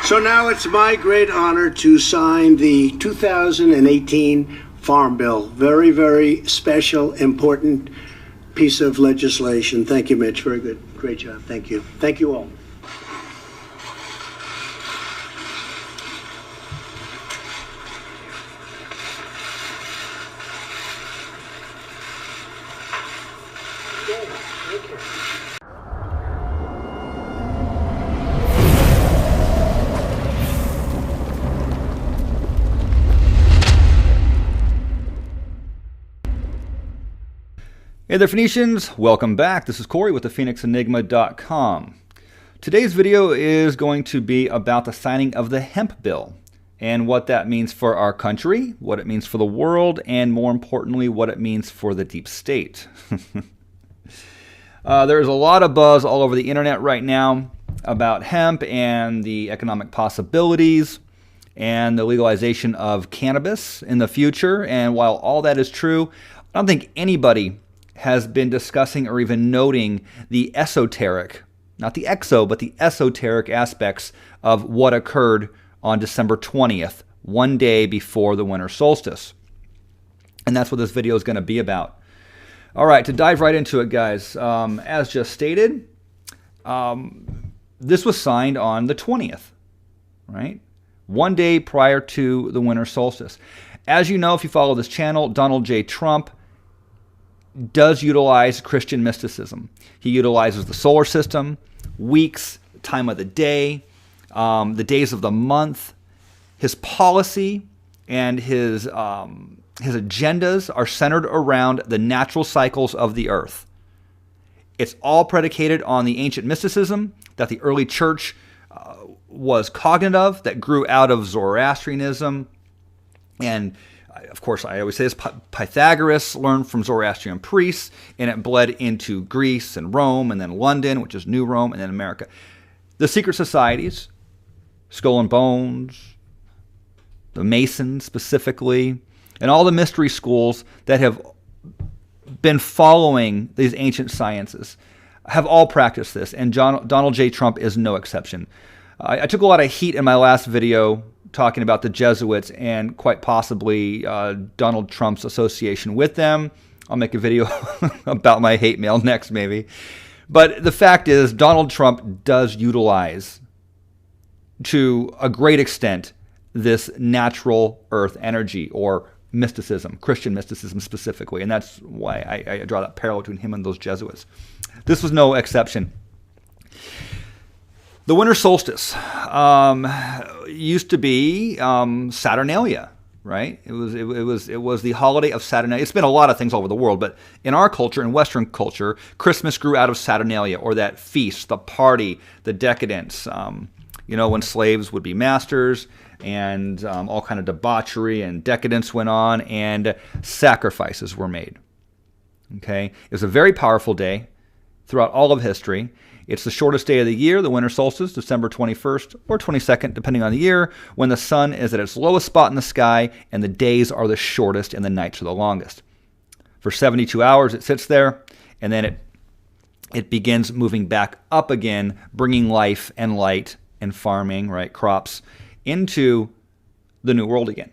So now it's my great honor to sign the 2018 Farm Bill. Very, very special, important piece of legislation. Thank you, Mitch. Very good. Great job. Thank you. Thank you all. Hey there, Phoenicians. Welcome back. This is Corey with thephoenixenigma.com. Today's video is going to be about the signing of the hemp bill and what that means for our country, what it means for the world, and more importantly, what it means for the deep state. There's a lot of buzz all over the internet right now about hemp and the economic possibilities and the legalization of cannabis in the future. And while all that is true, I don't think anybody has been discussing or even noting the esoteric, not the exo, but the esoteric aspects of what occurred on December 20th, one day before the winter solstice. And that's what this video is going to be about. All right, to dive right into it, guys, as just stated, this was signed on the 20th, right? One day prior to the winter solstice. As you know, if you follow this channel, Donald J. Trump does utilize Christian mysticism. He utilizes the solar system, weeks, time of the day, the days of the month. His policy and his agendas are centered around the natural cycles of the earth. It's all predicated on the ancient mysticism that the early church was cognizant of, that grew out of Zoroastrianism. And of course, I always say this, Pythagoras learned from Zoroastrian priests, and it bled into Greece and Rome, and then London, which is New Rome, and then America. The secret societies, Skull and Bones, the Masons specifically, and all the mystery schools that have been following these ancient sciences have all practiced this, and Donald J. Trump is no exception. I took a lot of heat in my last video talking about the Jesuits and quite possibly Donald Trump's association with them. I'll make a video about my hate mail next, maybe. But the fact is, Donald Trump does utilize, to a great extent, this natural earth energy or mysticism, Christian mysticism specifically. And that's why I draw that parallel between him and those Jesuits. This was no exception. The winter solstice used to be Saturnalia, right? It was the holiday of Saturnalia. It's been a lot of things all over the world, but in our culture, in Western culture, Christmas grew out of Saturnalia, or that feast, the party, the decadence. When slaves would be masters, and all kind of debauchery and decadence went on, and sacrifices were made. Okay, it was a very powerful day throughout all of history. It's the shortest day of the year, the winter solstice, December 21st or 22nd, depending on the year, when the sun is at its lowest spot in the sky and the days are the shortest and the nights are the longest. For 72 hours, it sits there, and then it begins moving back up again, bringing life and light and farming, right, crops, into the New World again.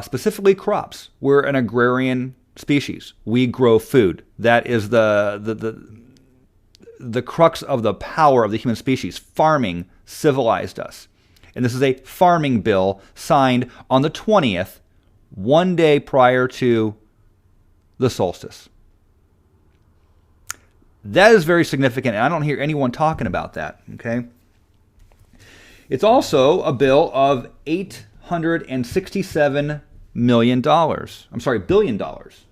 Specifically crops. We're an agrarian species. We grow food. That is the crux of the power of the human species. Farming civilized us. And this is a farming bill signed on the 20th, one day prior to the solstice. That is very significant, and I don't hear anyone talking about that, okay? It's also a bill of $867 million. I'm sorry, billion dollars,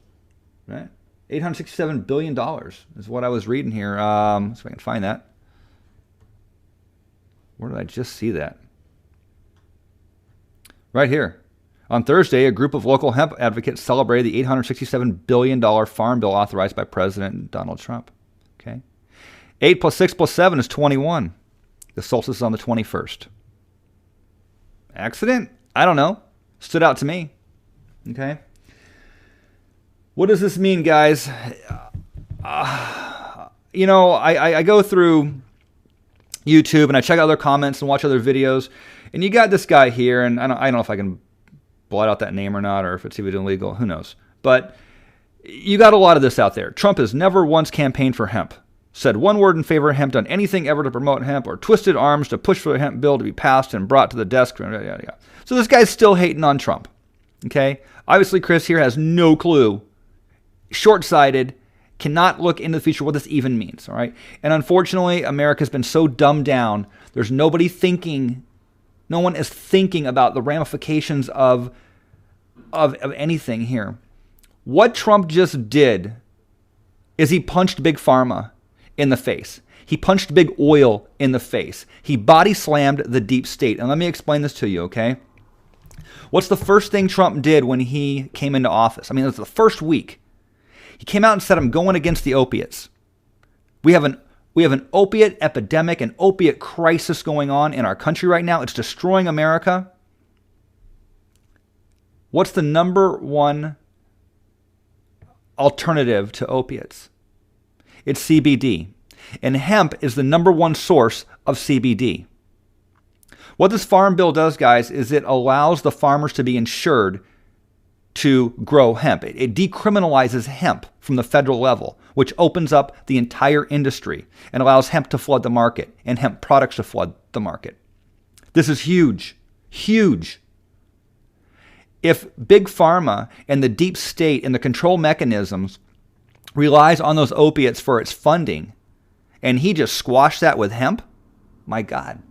right? $867 billion is what I was reading here. So I can find that. Where did I just see that? Right here. On Thursday, a group of local hemp advocates celebrated the $867 billion farm bill authorized by President Donald Trump. Okay, 8 plus 6 plus 7 is 21. The solstice is on the 21st. Accident? I don't know. Stood out to me. Okay. What does this mean, guys? I go through YouTube and I check out other comments and watch other videos, and you got this guy here, and I don't know if I can blot out that name or not, or if it's even illegal, who knows. But you got a lot of this out there. Trump has never once campaigned for hemp, said one word in favor of hemp, done anything ever to promote hemp, or twisted arms to push for the hemp bill to be passed and brought to the desk. Yada, yada, yada. So this guy's still hating on Trump. Okay? Obviously, Chris here has no clue. Short-sighted, cannot look into the future what this even means. All right? And unfortunately, America's been so dumbed down, there's nobody thinking, no one is thinking about the ramifications of anything here. What Trump just did is he punched Big Pharma in the face. He punched Big Oil in the face. He body slammed the deep state. And let me explain this to you, okay? What's the first thing Trump did when he came into office? I mean, it was the first week. He came out and said, I'm going against the opiates. We have an opiate epidemic, an opiate crisis going on in our country right now. It's destroying America. What's the number one alternative to opiates? It's CBD. And hemp is the number one source of CBD. What this farm bill does, guys, is it allows the farmers to be insured to grow hemp. It decriminalizes hemp from the federal level, which opens up the entire industry and allows hemp to flood the market and hemp products to flood the market. This is huge, huge. If Big Pharma and the deep state and the control mechanisms relies on those opiates for its funding, and he just squashed that with hemp, my God.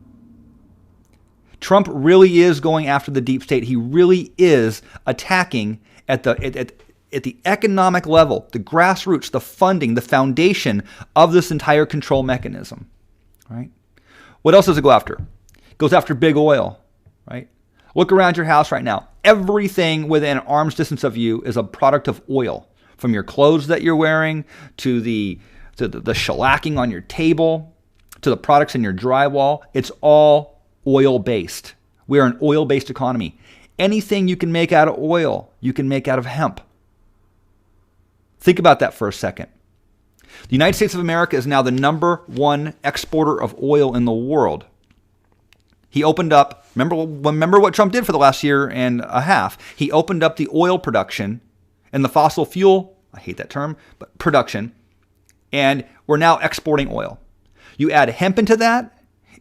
Trump really is going after the deep state. He really is attacking at the economic level, the grassroots, the funding, the foundation of this entire control mechanism. Right? What else does it go after? It goes after big oil. Right? Look around your house right now. Everything within arm's distance of you is a product of oil. From your clothes that you're wearing to the shellacking on your table to the products in your drywall, it's all oil-based. We are an oil-based economy. Anything you can make out of oil, you can make out of hemp. Think about that for a second. The United States of America is now the number one exporter of oil in the world. He opened up, remember what Trump did for the last year and a half. He opened up the oil production and the fossil fuel, I hate that term, but production, and we're now exporting oil. You add hemp into that,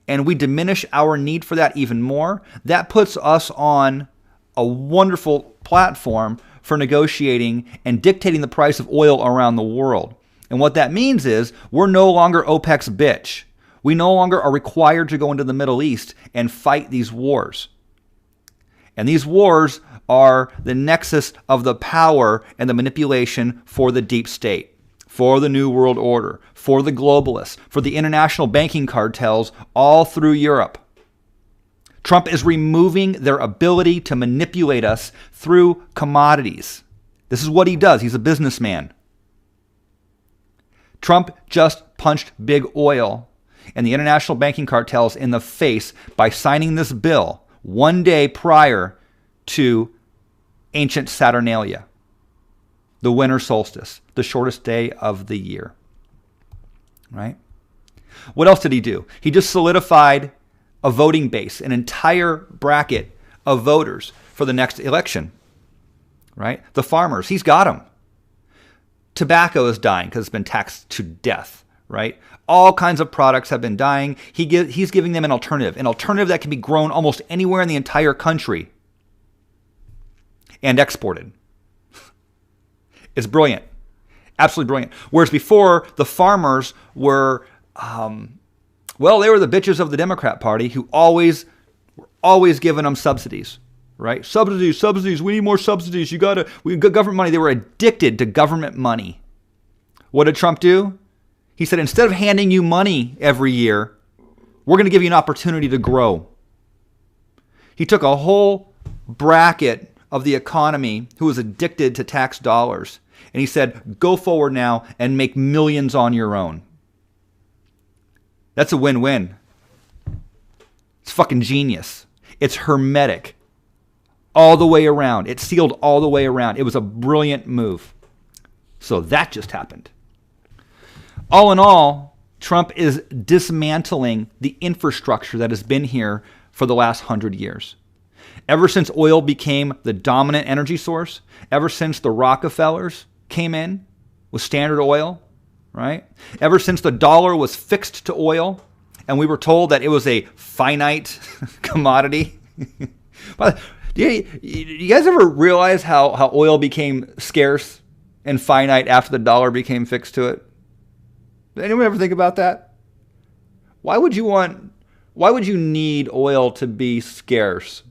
and we diminish our need for that even more. That puts us on a wonderful platform for negotiating and dictating the price of oil around the world. And what that means is we're no longer OPEC's bitch. We no longer are required to go into the Middle East and fight these wars. And these wars are the nexus of the power and the manipulation for the deep state, for the New World Order, for the globalists, for the international banking cartels all through Europe. Trump is removing their ability to manipulate us through commodities. This is what he does. He's a businessman. Trump just punched big oil and the international banking cartels in the face by signing this bill one day prior to ancient Saturnalia, the winter solstice, the shortest day of the year. Right? What else did he do? He just solidified a voting base, an entire bracket of voters for the next election. Right? The farmers, he's got them. Tobacco is dying because it's been taxed to death. Right? All kinds of products have been dying. He's giving them an alternative that can be grown almost anywhere in the entire country and exported. It's brilliant. Absolutely brilliant. Whereas before, the farmers were, they were the bitches of the Democrat Party who were always giving them subsidies, right? Subsidies. We need more subsidies. We got government money. They were addicted to government money. What did Trump do? He said, instead of handing you money every year, we're going to give you an opportunity to grow. He took a whole bracket of the economy who was addicted to tax dollars, and he said, go forward now and make millions on your own. That's a win-win. It's fucking genius. It's hermetic. All the way around. It's sealed all the way around. It was a brilliant move. So that just happened. All in all, Trump is dismantling the infrastructure that has been here for the last 100 years. Ever since oil became the dominant energy source, ever since the Rockefellers came in with Standard Oil, right? Ever since the dollar was fixed to oil and we were told that it was a finite commodity. But do you guys ever realize how oil became scarce and finite after the dollar became fixed to it? Did anyone ever think about that? Why would you need oil to be scarce?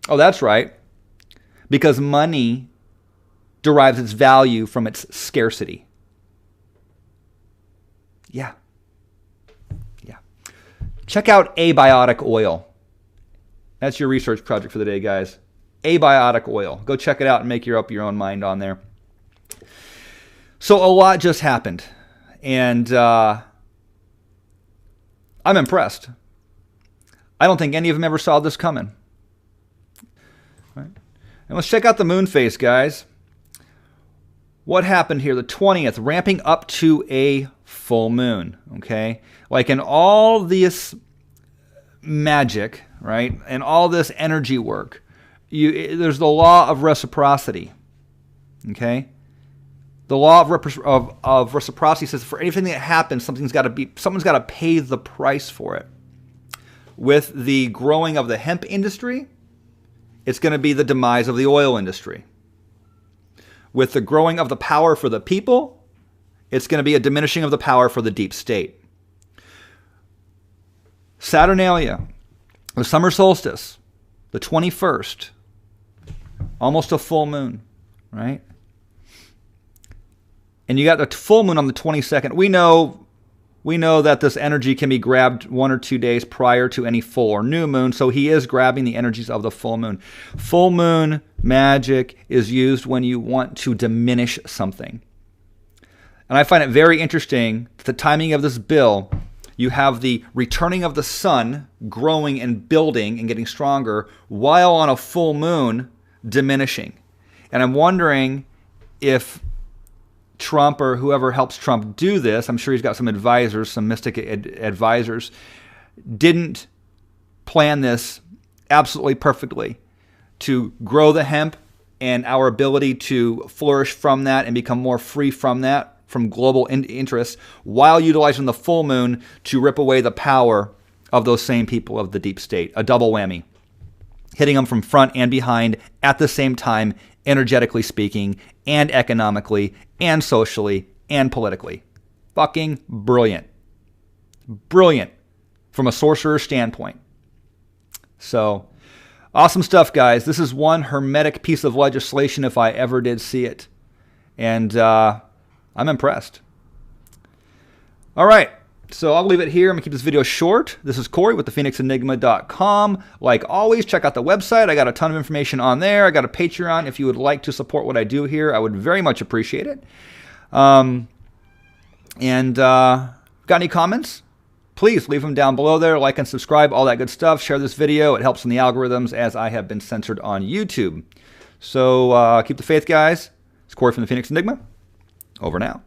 Oh, that's right. Because money derives its value from its scarcity. Yeah. Check out abiotic oil. That's your research project for the day, guys. Abiotic oil. Go check it out and make up your own mind on there. So a lot just happened. And I'm impressed. I don't think any of them ever saw this coming. Right? And let's check out the moon phase, guys. What happened here? The 20th, ramping up to a full moon. Okay? Like in all this magic, right? And all this energy work, there's the law of reciprocity. Okay? The law of reciprocity says for anything that happens, someone's got to pay the price for it. With the growing of the hemp industry, it's going to be the demise of the oil industry. With the growing of the power for the people, it's going to be a diminishing of the power for the deep state. Saturnalia, the summer solstice, the 21st, almost a full moon, right? And you got the full moon on the 22nd. We know that this energy can be grabbed 1 or 2 days prior to any full or new moon, so he is grabbing the energies of the full moon. Full moon magic is used when you want to diminish something. And I find it very interesting that the timing of this bill, you have the returning of the sun growing and building and getting stronger while on a full moon diminishing. And I'm wondering if Trump or whoever helps Trump do this, I'm sure he's got some advisors, some mystic advisors, didn't plan this absolutely perfectly to grow the hemp and our ability to flourish from that and become more free from that, from global interests, while utilizing the full moon to rip away the power of those same people of the deep state. A double whammy. Hitting them from front and behind at the same time, energetically speaking, and economically, and socially, and politically. Fucking brilliant. Brilliant from a sorcerer's standpoint. So, awesome stuff, guys. This is one hermetic piece of legislation if I ever did see it. And I'm impressed. All right. So I'll leave it here. I'm going to keep this video short. This is Corey with thephoenixenigma.com. Like always, check out the website. I got a ton of information on there. I got a Patreon. If you would like to support what I do here, I would very much appreciate it. Got any comments? Please leave them down below there. Like and subscribe, all that good stuff. Share this video. It helps in the algorithms as I have been censored on YouTube. So keep the faith, guys. It's Corey from the Phoenix Enigma. Over now.